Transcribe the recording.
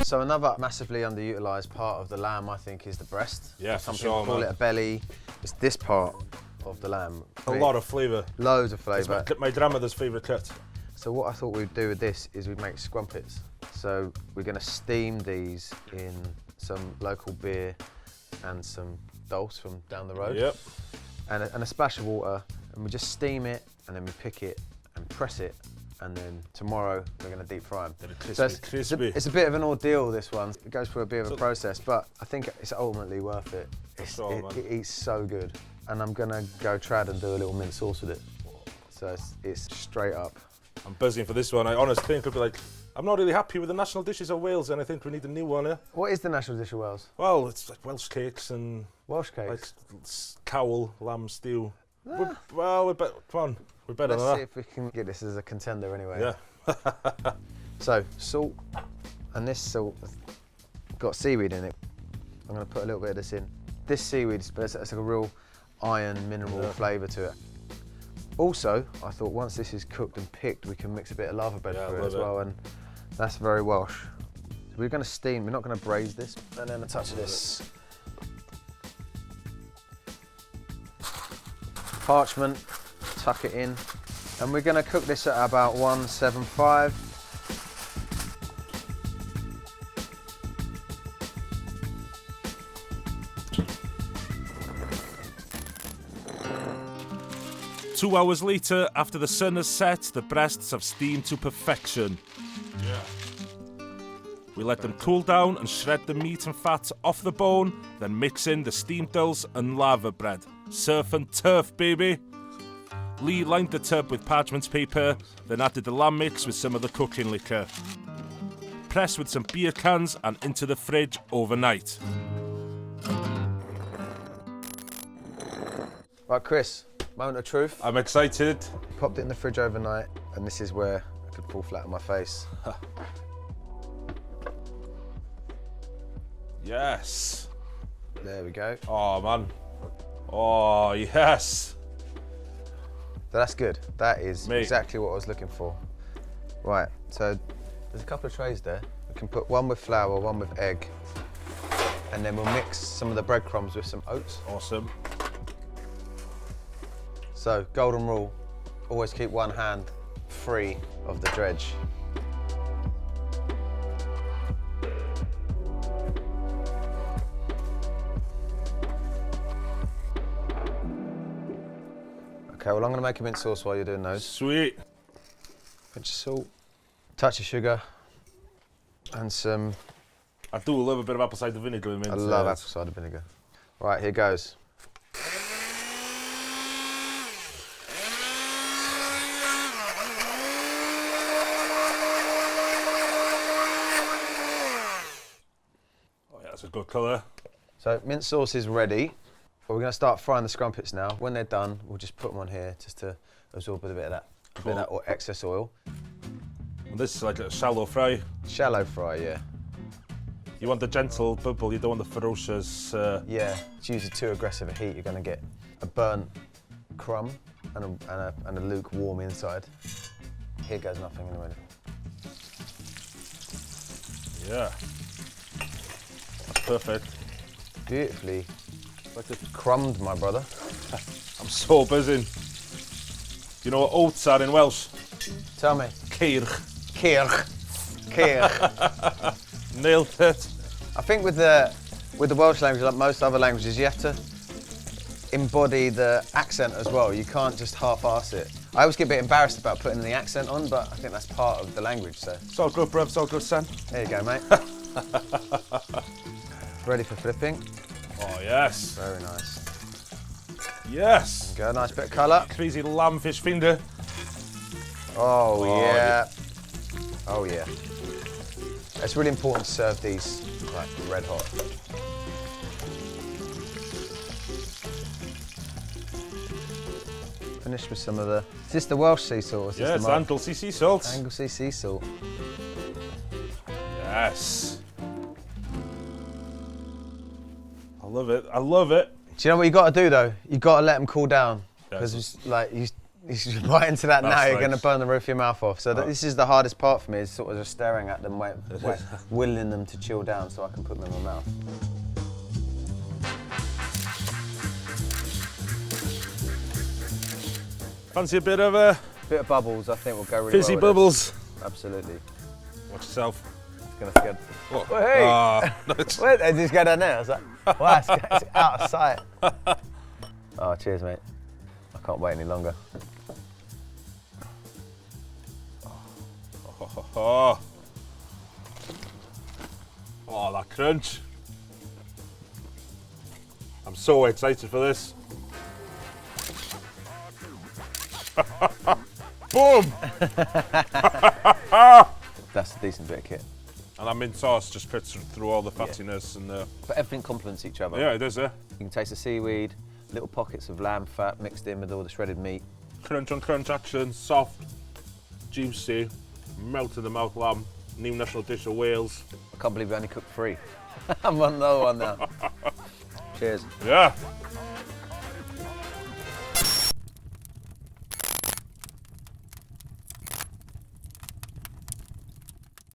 So another massively underutilised part of the lamb, I think, is the breast. Yeah, Some for people sure, call man. it a belly. It's this part of the lamb. A lot of flavour. Loads of flavour. It's my grandmother's favourite cut. So what I thought we'd do with this is we'd make scrumpets. So we're going to steam these in some local beer and some dulse from down the road. Yep. And a splash of water, and we just steam it, and then we pick it and press it, and then tomorrow we're going to deep fry them. Crispy, crispy. It's a bit of an ordeal, this one. It goes through a bit of a process, but I think it's ultimately worth it. It eats so good. And I'm going to go trad and do a little mint sauce with it. So it's straight up. I'm buzzing for this one. I honestly think it'll be like, I'm not really happy with the national dishes of Wales, and I think we need a new one here. What is the national dish of Wales? Well, it's like Welsh cakes and Welsh cakes? like cowl, lamb stew. Ah. We're better than Let's see that. if we can get this as a contender anyway. Yeah. So, salt, and this salt has got seaweed in it. I'm going to put a little bit of this in. This seaweed, it's like a real iron mineral flavour to it. Also, I thought once this is cooked and picked, we can mix a bit of lava bread through it as well, and that's very Welsh. So we're going to steam, we're not going to braise this, and then a touch of this. Parchment, tuck it in, and we're going to cook this at about 175. Two hours later, after the sun has set, the breasts have steamed to perfection. Yeah. We let them cool down and shred the meat and fat off the bone, then mix in the steamed dulse and lava bread. Surf and turf, baby. Lee lined the tub with parchment paper, then added the lamb mix with some of the cooking liquor. Press with some beer cans and into the fridge overnight. Right, Chris, moment of truth. I'm excited. Popped it in the fridge overnight, and this is where I could fall flat on my face. Yes. There we go. Oh, man. Oh, yes. That's good. That is Mate. exactly what I was looking for. Right, so there's a couple of trays there. We can put one with flour, one with egg, and then we'll mix some of the breadcrumbs with some oats. Awesome. So, golden rule, always keep one hand free of the dredge. Okay, well I'm gonna make a mint sauce while you're doing those. Sweet. Pinch of salt, touch of sugar, and some... I do love a bit of apple cider vinegar with mint. I love apple cider vinegar. Right, here goes. Oh yeah, that's a good colour. So mint sauce is ready. But we're going to start frying the scrumpets now. When they're done, we'll just put them on here just to absorb a bit of that, excess oil. And this is like a shallow fry. Shallow fry, yeah. You want the gentle bubble, you don't want the ferocious... Yeah, it's usually too aggressive a heat. You're going to get a burnt crumb and a lukewarm inside. Here goes nothing in a minute. Yeah. That's perfect. Beautifully crumbed, my brother. I'm so buzzing. You know what oats are in Welsh? Tell me. Ceir. Kirch. Nailed it. I think with the Welsh language, like most other languages, you have to embody the accent as well. You can't just half-arse it. I always get a bit embarrassed about putting the accent on, but I think that's part of the language, so. It's all good, bruv. It's all good, son. There you go, mate. Ready for flipping. Oh, yes. Very nice. Yes. Go, nice bit of colour. Crazy lambfish finger. Oh, Oh, yeah. Oh, yeah. It's really important to serve these like red hot. Finish with some of the... Is this the Welsh sea salt? Or is this Yeah, it's the Anglesey sea salt. Anglesey sea salt. Yes. I love it. I love it. Do you know what you got to do though? You got to let them cool down Yeah, because like You should bite into that now, you're going to nice. burn the roof of your mouth off. So this is the hardest part for me, is sort of just staring at them, willing them to chill down so I can put them in my mouth. Fancy a bit of Bit of bubbles, I think will go really fizzy well with bubbles? this. Absolutely. Watch yourself. It's going to get... Oh, Oh, hey! no, it's- Wait, they just go down there. I was like, wow, it's out of sight. Oh, cheers, mate. I can't wait any longer. Oh, that crunch. I'm so excited for this. Boom! That's a decent bit of kit. And that mint sauce just cuts through all the fattiness and the... But everything complements each other. Yeah, it does, yeah. You can taste the seaweed, little pockets of lamb fat mixed in with all the shredded meat. Crunch on crunch action, soft, juicy, melt in the mouth lamb, new national dish of Wales. I can't believe we only cooked 3. I'm on another one now. Cheers. Yeah.